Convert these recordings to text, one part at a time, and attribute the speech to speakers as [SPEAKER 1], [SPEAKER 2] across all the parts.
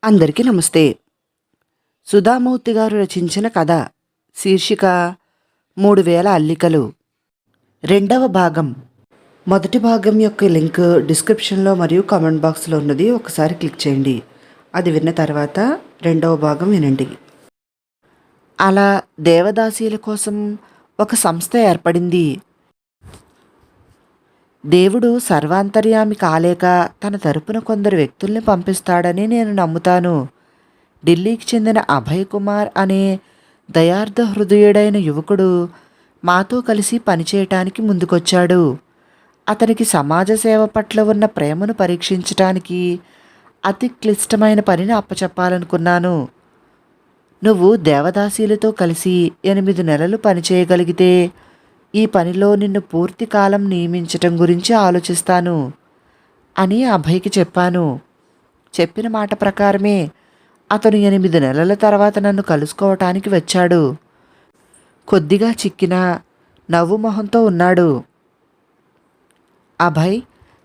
[SPEAKER 1] అందరికీ నమస్తే. సుధామూర్తి గారు రచించిన కథ శీర్షిక 3000 అల్లికలు. రెండవ భాగం. మొదటి భాగం యొక్క లింక్ డిస్క్రిప్షన్లో మరియు కామెంట్ బాక్స్లో ఉన్నది. ఒకసారి క్లిక్ చేయండి. అది విన్న తర్వాత రెండవ భాగం వినండి. అలా దేవదాసీల కోసం ఒక సంస్థ ఏర్పడింది. దేవుడు సర్వాంతర్యామి కాలేక తన తరపున కొందరు వ్యక్తుల్ని పంపిస్తాడని నేను నమ్ముతాను. ఢిల్లీకి చెందిన అభయ్ కుమార్ అనే దయార్థ హృదయుడైన యువకుడు మాతో కలిసి పనిచేయటానికి ముందుకొచ్చాడు. అతనికి సమాజ సేవ పట్ల ఉన్న ప్రేమను పరీక్షించటానికి అతి క్లిష్టమైన పనిని అప్పచెప్పాలనుకున్నాను. నువ్వు దేవదాసీలతో కలిసి 8 నెలలు పనిచేయగలిగితే ఈ పనిలో నిన్ను పూర్తి కాలం నియమించటం గురించి ఆలోచిస్తాను అని అభయ్కి చెప్పాను. చెప్పిన మాట ప్రకారమే అతను 8 నెలల తర్వాత నన్ను కలుసుకోవటానికి వచ్చాడు. కొద్దిగా చిక్కిన నవ్వు మొహంతో ఉన్నాడు. అభయ్,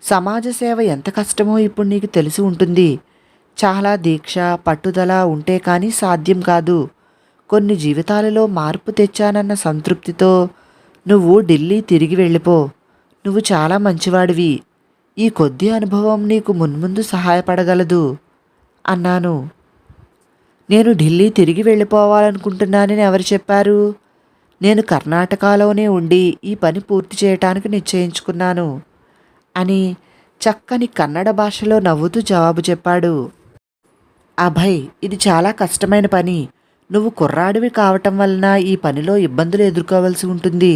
[SPEAKER 1] సమాజ సేవ ఎంత కష్టమో ఇప్పుడు నీకు తెలిసి ఉంటుంది. చాలా దీక్ష, పట్టుదల ఉంటే కానీ సాధ్యం కాదు. కొన్ని జీవితాలలో మార్పు తెచ్చానన్న సంతృప్తితో నువ్వు ఢిల్లీ తిరిగి వెళ్ళిపో. నువ్వు చాలా మంచివాడివి. ఈ కొద్ది అనుభవం నీకు మున్ముందు సహాయపడగలదు అన్నాను. నేను ఢిల్లీ తిరిగి వెళ్ళిపోవాలనుకుంటున్నానని ఎవరు చెప్పారు? నేను కర్ణాటకలోనే ఉండి ఈ పని పూర్తి చేయటానికి నిశ్చయించుకున్నాను అని చక్కని కన్నడ భాషలో నవ్వుతూ జవాబు చెప్పాడు. అభయ్, ఇది చాలా కష్టమైన పని. నువ్వు కుర్రాడివి కావటం వలన ఈ పనిలో ఇబ్బందులు ఎదుర్కోవలసి ఉంటుంది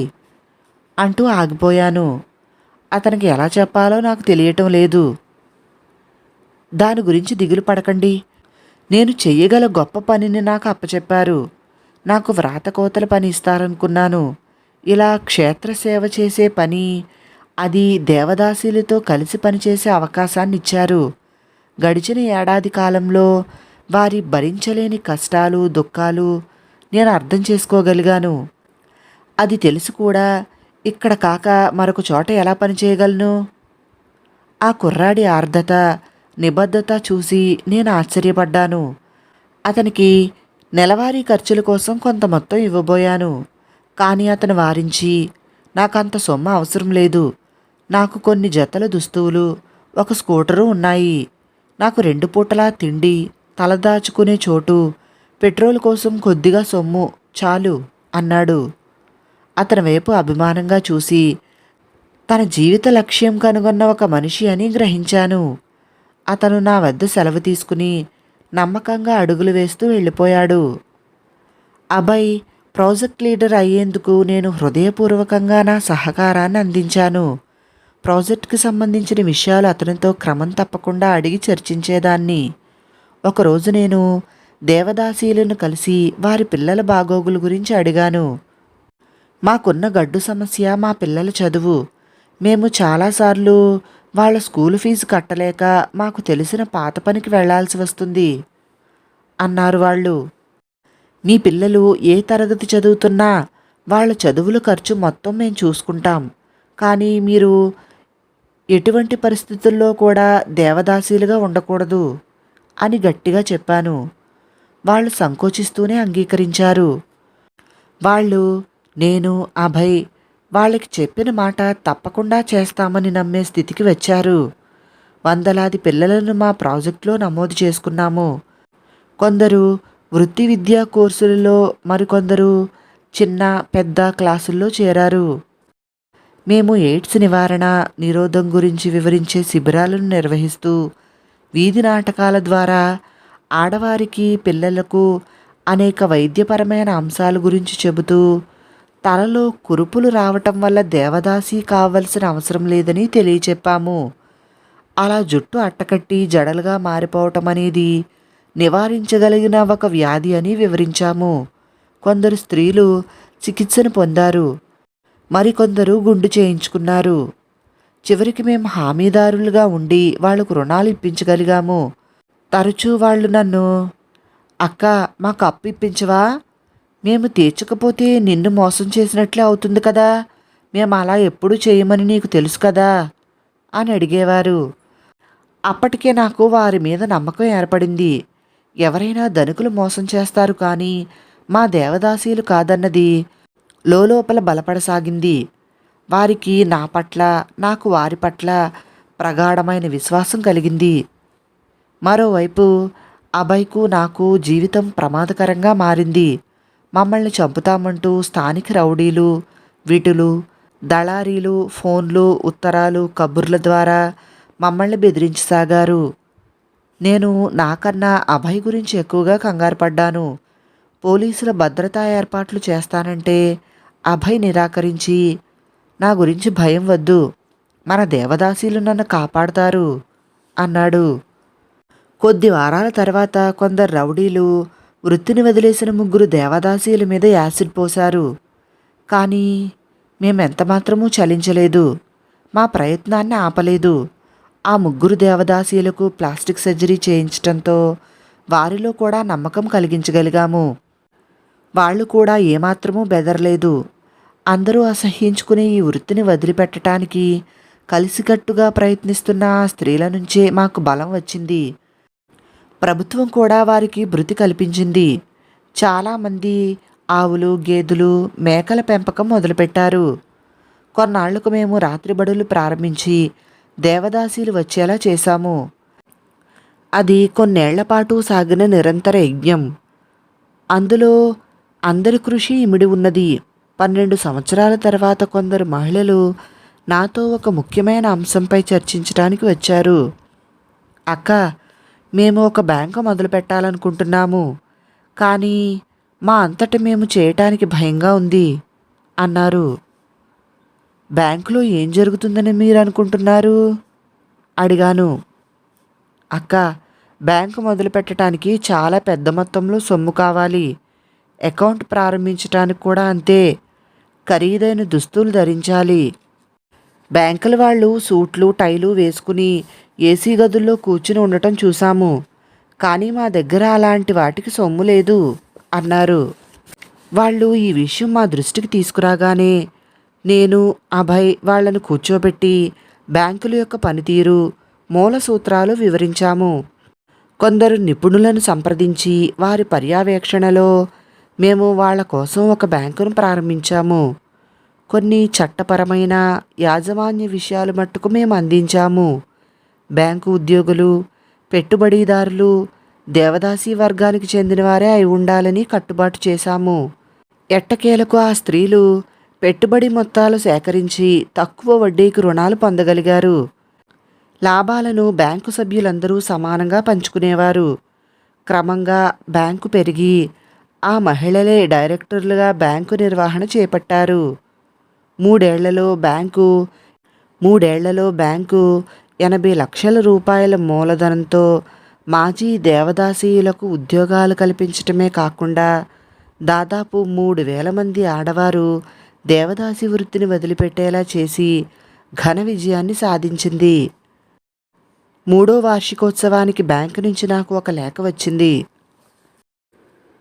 [SPEAKER 1] అంటూ ఆగిపోయాను. అతనికి ఎలా చెప్పాలో నాకు తెలియటం లేదు. దాని గురించి దిగులు పడకండి. నేను చెయ్యగల గొప్ప పనిని నాకు అప్పచెప్పారు. నాకు వ్రాతకోతల పని ఇస్తారనుకున్నాను. ఇలా క్షేత్రసేవ చేసే పని, అది దేవదాసీలతో కలిసి పనిచేసే అవకాశాన్ని ఇచ్చారు. గడిచిన ఏడాది కాలంలో వారి భరించలేని కష్టాలు, దుఃఖాలు నేను అర్థం చేసుకోగలిగాను. అది తెలిసి కూడా ఇక్కడ కాక మరొక చోట ఎలా పనిచేయగలను? ఆ కుర్రాడి ఆర్ద్రత, నిబద్ధత చూసి నేను ఆశ్చర్యపడ్డాను. అతనికి నెలవారీ ఖర్చుల కోసం కొంత మొత్తం ఇవ్వబోయాను. కానీ అతను వారించి, నాకంత సొమ్ము అవసరం లేదు. నాకు కొన్ని జతల దుస్తువులు, ఒక స్కూటరు ఉన్నాయి. నాకు 2 పూటలా తిండి, తలదాచుకునే చోటు, పెట్రోల్ కోసం కొద్దిగా సొమ్ము చాలు అన్నాడు. అతని వైపు అభిమానంగా చూసి, తన జీవిత లక్ష్యం కనుగొన్న ఒక మనిషి అని గ్రహించాను. అతను నా వద్ద సెలవు తీసుకుని నమ్మకంగా అడుగులు వేస్తూ వెళ్ళిపోయాడు. అభయ్ ప్రాజెక్ట్ లీడర్ అయ్యేందుకు నేను హృదయపూర్వకంగా నా సహకారాన్ని అందించాను. ప్రాజెక్టుకి సంబంధించిన విషయాలు అతనితో క్రమం తప్పకుండా అడిగి చర్చించేదాన్ని. ఒకరోజు నేను దేవదాసీలను కలిసి వారి పిల్లల బాగోగుల గురించి అడిగాను. మాకున్న గడ్డు సమస్య మా పిల్లల చదువు. మేము చాలాసార్లు వాళ్ళ స్కూల్ ఫీజు కట్టలేక మాకు తెలిసిన పాత పనికి వెళ్లాల్సి వస్తుంది అన్నారు వాళ్ళు. మీ పిల్లలు ఏ తరగతి చదువుతున్నా వాళ్ళ చదువుల ఖర్చు మొత్తం మేము చూసుకుంటాం. కానీ మీరు ఎటువంటి పరిస్థితుల్లో కూడా దేవదాసీలుగా ఉండకూడదు అని గట్టిగా చెప్పాను. వాళ్ళు సంకోచిస్తూనే అంగీకరించారు. వాళ్ళు, నేను, అభయ్ వాళ్ళకి చెప్పిన మాట తప్పకుండా చేస్తామని నమ్మే స్థితికి వచ్చారు. వందలాది పిల్లలను మా ప్రాజెక్టులో నమోదు చేసుకున్నాము. కొందరు వృత్తి విద్యా కోర్సులలో, మరికొందరు చిన్న పెద్ద క్లాసుల్లో చేరారు. మేము ఎయిడ్స్ నివారణ, నిరోధం గురించి వివరించే శిబిరాలను నిర్వహిస్తూ వీధి నాటకాల ద్వారా ఆడవారికి, పిల్లలకు అనేక వైద్యపరమైన అంశాల గురించి చెబుతూ తలలో కురుపులు రావటం వల్ల దేవదాసి కావలసిన అవసరం లేదని తెలియచెప్పాము. అలా జుట్టు అట్టకట్టి జడలుగా మారిపోవటం అనేది నివారించగలిగిన ఒక వ్యాధి అని వివరించాము. కొందరు స్త్రీలు చికిత్సను పొందారు. మరికొందరు గుండు చేయించుకున్నారు. చివరికి మేము హామీదారులుగా ఉండి వాళ్లకు రుణాలు ఇప్పించగలిగాము. తరచూ వాళ్ళు నన్ను, అక్క మాకు అప్పు ఇప్పించవా? మేము తీర్చకపోతే నిన్ను మోసం చేసినట్లే అవుతుంది కదా. మేము అలా ఎప్పుడూ చేయమని నీకు తెలుసు కదా అని అడిగేవారు. అప్పటికే నాకు వారి మీద నమ్మకం ఏర్పడింది. ఎవరైనా ధనికులు మోసం చేస్తారు కానీ మా దేవదాసీలు కాదన్నది లోలోపల బలపడసాగింది. వారికి నా పట్ల, నాకు వారి పట్ల ప్రగాఢమైన విశ్వాసం కలిగింది. మరోవైపు అభయ్‌కు, నాకు జీవితం ప్రమాదకరంగా మారింది. మమ్మల్ని చంపుతామంటూ స్థానిక రౌడీలు, విటులు, దళారీలు ఫోన్లు, ఉత్తరాలు, కబుర్ల ద్వారా మమ్మల్ని బెదిరించసాగారు. నేను నాకన్నా అభయ్ గురించి ఎక్కువగా కంగారు పడ్డాను. పోలీసుల భద్రతా ఏర్పాట్లు చేస్తానంటే అభయ్ నిరాకరించి, నా గురించి భయం వద్దు, మన దేవదాసీలు నన్ను కాపాడతారు అన్నాడు. కొద్ది వారాల తర్వాత కొందరు రౌడీలు వృత్తిని వదిలేసిన 3 దేవదాసీల మీద యాసిడ్ పోశారు. కానీ మేమెంతమాత్రమూ చలించలేదు. మా ప్రయత్నాన్ని ఆపలేదు. ఆ 3 దేవదాసీలకు ప్లాస్టిక్ సర్జరీ చేయించటంతో వారిలో కూడా నమ్మకం కలిగించగలిగాము. వాళ్ళు కూడా ఏమాత్రమూ బెదరలేదు. అందరూ అసహ్యించుకునే ఈ వృత్తిని వదిలిపెట్టడానికి కలిసికట్టుగా ప్రయత్నిస్తున్న ఆ స్త్రీల నుంచే మాకు బలం వచ్చింది. ప్రభుత్వం కూడా వారికి భృతి కల్పించింది. చాలామంది ఆవులు, గేదెలు, మేకల పెంపకం మొదలుపెట్టారు. కొన్నాళ్లకు మేము రాత్రి బడులు ప్రారంభించి దేవదాసీలు వచ్చేలా చేశాము. అది కొన్నేళ్లపాటు సాగిన నిరంతర యజ్ఞం. అందులో అందరి కృషి ఇమిడి ఉన్నది. 12 సంవత్సరాల తర్వాత కొందరు మహిళలు నాతో ఒక ముఖ్యమైన అంశంపై చర్చించడానికి వచ్చారు. అక్క, మేము ఒక బ్యాంకు మొదలు పెట్టాలనుకుంటున్నాము. కానీ మా అంతట మేము చేయటానికి భయంగా ఉంది అన్నారు. బ్యాంకులో ఏం జరుగుతుందని మీరు అనుకుంటున్నారు అడిగాను. అక్క, బ్యాంకు మొదలు పెట్టడానికి చాలా పెద్ద మొత్తంలో సొమ్ము కావాలి. అకౌంట్ ప్రారంభించడానికి కూడా అంతే. ఖరీదైన దుస్తులు ధరించాలి. బ్యాంకుల వాళ్ళు సూట్లు, టైలు వేసుకుని ఏసీ గదుల్లో కూర్చుని ఉండటం చూశాము. కానీ మా దగ్గర అలాంటి వాటికి సొమ్ము లేదు అన్నారు. వాళ్ళు ఈ విషయం మా దృష్టికి తీసుకురాగానే నేను, అభయ్ వాళ్ళను కూర్చోబెట్టి బ్యాంకుల యొక్క పనితీరు, మూల సూత్రాలు వివరించాము. కొందరు నిపుణులను సంప్రదించి వారి పర్యవేక్షణలో మేము వాళ్ళ కోసం ఒక బ్యాంకును ప్రారంభించాము. కొన్ని చట్టపరమైన, యాజమాన్య విషయాలు మట్టుకు మేము అందించాము. బ్యాంకు ఉద్యోగులు, పెట్టుబడిదారులు దేవదాసీ వర్గానికి చెందినవారే అయి ఉండాలని కట్టుబాటు చేశాము. ఎట్టకేలకు ఆ స్త్రీలు పెట్టుబడి మొత్తాలు సేకరించి తక్కువ వడ్డీకి రుణాలు పొందగలిగారు. లాభాలను బ్యాంకు సభ్యులందరూ సమానంగా పంచుకునేవారు. క్రమంగా బ్యాంకు పెరిగి ఆ మహిళలే డైరెక్టర్లుగా బ్యాంకు నిర్వహణ చేపట్టారు. మూడేళ్లలో బ్యాంకు 80 లక్షల రూపాయల మూలధనంతో మాజీ దేవదాసీయులకు ఉద్యోగాలు కల్పించటమే కాకుండా దాదాపు 3,000 మంది ఆడవారు దేవదాసి వృత్తిని వదిలిపెట్టేలా చేసి ఘన విజయాన్ని సాధించింది. 3వ వార్షికోత్సవానికి బ్యాంకు నుంచి నాకు ఒక లేఖ వచ్చింది.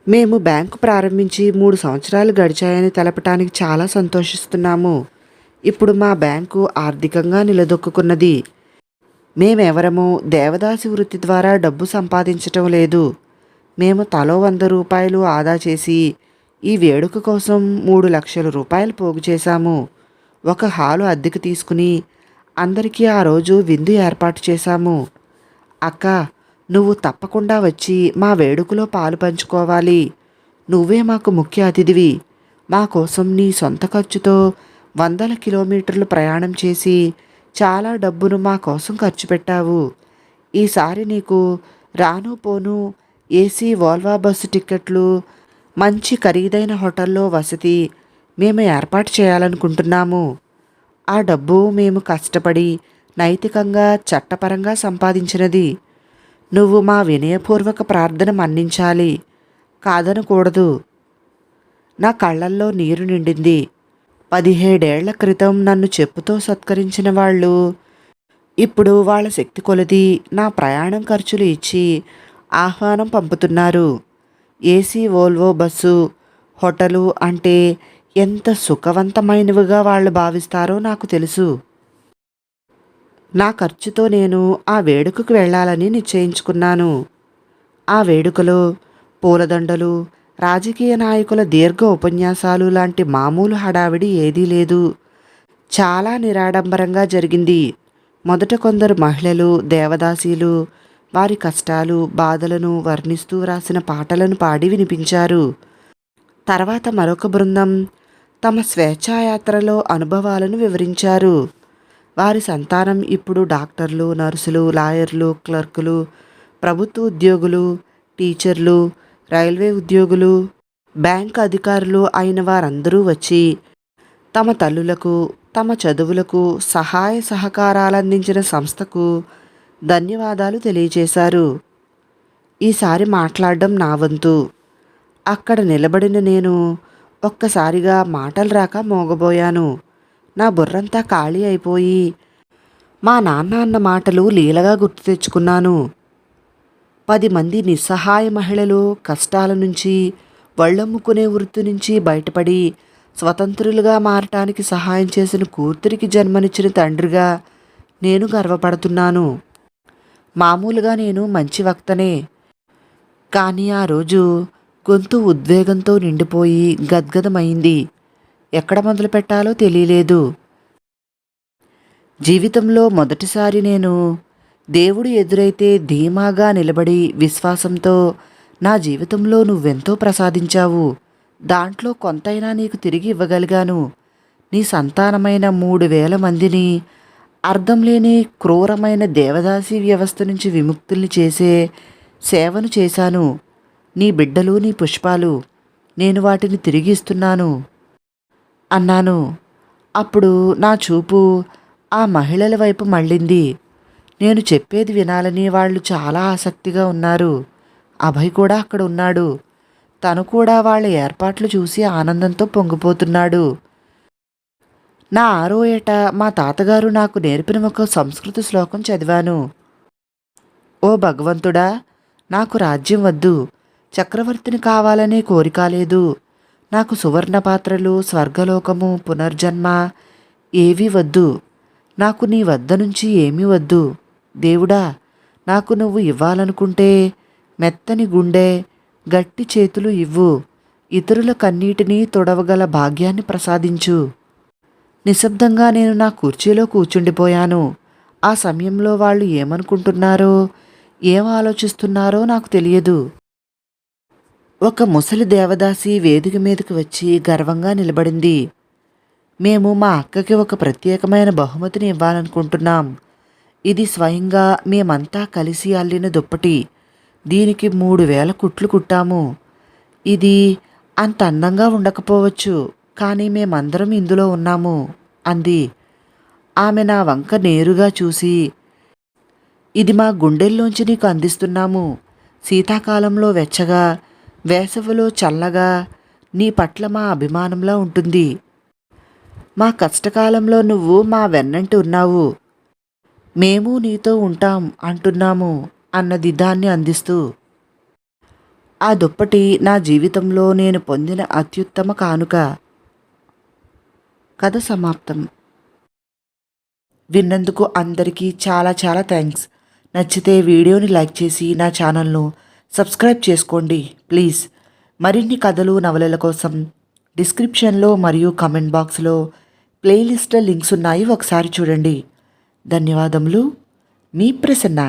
[SPEAKER 1] మేము బ్యాంకు ప్రారంభించి 3 సంవత్సరాలు గడిచాయని తెలపటానికి చాలా సంతోషిస్తున్నాము. ఇప్పుడు మా బ్యాంకు ఆర్థికంగా నిలదొక్కున్నది. మేమెవరమూ దేవదాసి వృత్తి ద్వారా డబ్బు సంపాదించటం లేదు. మేము తలో 100 రూపాయలు ఆదా చేసి ఈ వేడుక కోసం 3 లక్షల రూపాయలు పోగు చేశాము. ఒక హాలు అద్దెకు తీసుకుని అందరికీ ఆ రోజు విందు ఏర్పాటు చేశాము. అక్క, నువ్వు తప్పకుండా వచ్చి మా వేడుకలో పాలు పంచుకోవాలి. నువ్వే మాకు ముఖ్య అతిథివి. మా కోసం నీ సొంత ఖర్చుతో 100 కిలోమీటర్లు ప్రయాణం చేసి చాలా డబ్బును మా కోసం ఖర్చు పెట్టావు. ఈసారి నీకు రాను పోను ఏసీ వోల్వా బస్సు టిక్కెట్లు, మంచి ఖరీదైన హోటల్లో వసతి మేము ఏర్పాటు చేయాలనుకుంటున్నాము. ఆ డబ్బు మేము కష్టపడి నైతికంగా, చట్టపరంగా సంపాదించినది. నువ్వు మా వినయపూర్వక ప్రార్థన మన్నించాలి, కాదనకూడదు. నా కళ్ళల్లో నీరు నిండింది. 17 ఏళ్ల క్రితం నన్ను చెప్పుతో సత్కరించిన వాళ్ళు ఇప్పుడు వాళ్ళ శక్తి కొలది నా ప్రయాణం ఖర్చులు ఇచ్చి ఆహ్వానం పంపుతున్నారు. ఏసీ వోల్వో బస్సు, హోటలు అంటే ఎంత సుఖవంతమైనవిగా వాళ్ళు భావిస్తారో నాకు తెలుసు. నా ఖర్చుతో నేను ఆ వేడుకకు వెళ్ళాలని నిశ్చయించుకున్నాను. ఆ వేడుకలో పూలదండలు, రాజకీయ నాయకుల దీర్ఘ ఉపన్యాసాలు లాంటి మామూలు హడావిడి ఏదీ లేదు. చాలా నిరాడంబరంగా జరిగింది. మొదట కొందరు మహిళలు, దేవదాసీలు వారి కష్టాలు, బాధలను వర్ణిస్తూ వ్రాసిన పాటలను పాడి వినిపించారు. తర్వాత మరొక బృందం తమ స్వేచ్ఛాయాత్రలో అనుభవాలను వివరించారు. వారి సంతానం ఇప్పుడు డాక్టర్లు, నర్సులు, లాయర్లు, క్లర్కులు, ప్రభుత్వ ఉద్యోగులు, టీచర్లు, రైల్వే ఉద్యోగులు, బ్యాంక్ అధికారులు అయిన వారందరూ వచ్చి తమ తల్లులకు, తమ చదువులకు సహాయ సహకారాలందించిన సంస్థకు ధన్యవాదాలు తెలియజేశారు. ఈసారి మాట్లాడడం నా వంతు. అక్కడ నిలబడిన నేను ఒక్కసారిగా మాటలు రాక మోగబోయాను. నా బుర్రంతా ఖాళీ అయిపోయి మా నాన్న అన్న మాటలు లీలగా గుర్తు తెచ్చుకున్నాను. 10 మంది నిస్సహాయ మహిళలు కష్టాల నుంచి, వళ్ళమ్ముకునే వృత్తి నుంచి బయటపడి స్వతంత్రులుగా మారటానికి సహాయం చేసిన కూతురికి జన్మనిచ్చిన తండ్రిగా నేను గర్వపడుతున్నాను. మామూలుగా నేను మంచి వక్తనే. కానీ ఆ రోజు గొంతు ఉద్వేగంతో నిండిపోయి గద్గదమైంది. ఎక్కడ మొదలు పెట్టాలో తెలియలేదు. జీవితంలో మొదటిసారి నేను దేవుడు ఎదురైతే ధీమాగా నిలబడి విశ్వాసంతో నా జీవితంలో నువ్వెంతో ప్రసాదించావు, దాంట్లో కొంతైనా నీకు తిరిగి ఇవ్వగలిగాను, నీ సంతానమైన 3,000 మందిని అర్థం లేని క్రూరమైన దేవదాసి వ్యవస్థ నుంచి విముక్తుల్ని చేసే సేవను చేశాను. నీ బిడ్డలు, నీ పుష్పాలు, నేను వాటిని తిరిగి ఇస్తున్నాను అన్నాను. అప్పుడు నా చూపు ఆ మహిళల వైపు మళ్ళింది. నేను చెప్పేది వినాలని వాళ్ళు చాలా ఆసక్తిగా ఉన్నారు. అభయ్ కూడా అక్కడ ఉన్నాడు. తను కూడా వాళ్ళ ఏర్పాట్లు చూసి ఆనందంతో పొంగిపోతున్నాడు. నా 6వ ఏట మా తాతగారు నాకు నేర్పిన ఒక సంస్కృత శ్లోకం చదివాను. ఓ భగవంతుడా, నాకు రాజ్యం వద్దు, చక్రవర్తిని కావాలనే కోరిక లేదు, నాకు సువర్ణ పాత్రలు, స్వర్గలోకము, పునర్జన్మ ఏవీ వద్దు, నాకు నీ వద్ద నుంచి ఏమీ వద్దు. దేవుడా, నాకు నువ్వు ఇవ్వాలనుకుంటే మెత్తని గుండె, గట్టి చేతులు ఇవ్వు, ఇతరుల కన్నీటిని తొడవగల భాగ్యాన్ని ప్రసాదించు. నిశ్శబ్దంగా నేను నా కుర్చీలో కూర్చుండిపోయాను. ఆ సమయంలో వాళ్ళు ఏమనుకుంటున్నారో, ఏం ఆలోచిస్తున్నారో నాకు తెలియదు. ఒక ముసలి దేవదాసి వేదిక మీదకి వచ్చి గర్వంగా నిలబడింది. మేము మా అక్కకి ఒక ప్రత్యేకమైన బహుమతిని ఇవ్వాలనుకుంటున్నాం. ఇది స్వయంగా మేమంతా కలిసి అల్లిన దుప్పటి. దీనికి 3,000 కుట్లు కుట్టాము. ఇది అంత అందంగా ఉండకపోవచ్చు, కానీ మేమందరం ఇందులో ఉన్నాము అంది. ఆమె నా వంక నేరుగా చూసి, ఇది మా గుండెల్లోంచి నీకు అందిస్తున్నాము. శీతాకాలంలో వెచ్చగా, వేసవిలో చల్లగా నీ పట్ల మా అభిమానంలా ఉంటుంది. మా కష్టకాలంలో నువ్వు మా వెన్నంటి ఉన్నావు. మేము నీతో ఉంటాం అంటున్నాము అన్నది దాన్ని అందిస్తూ. ఆ దుప్పటి నా జీవితంలో నేను పొందిన అత్యుత్తమ కానుక. కథ సమాప్తం. విన్నందుకు అందరికీ చాలా చాలా థ్యాంక్స్. నచ్చితే వీడియోని లైక్ చేసి నా ఛానల్ను సబ్స్క్రైబ్ చేసుకోండి ప్లీజ్. మరిన్ని కథలు, నవలల కోసం డిస్క్రిప్షన్లో మరియు కమెంట్ బాక్స్లో ప్లేలిస్ట్లో లింక్స్ ఉన్నాయి, ఒకసారి చూడండి. ధన్యవాదములు. మీ ప్రసన్న.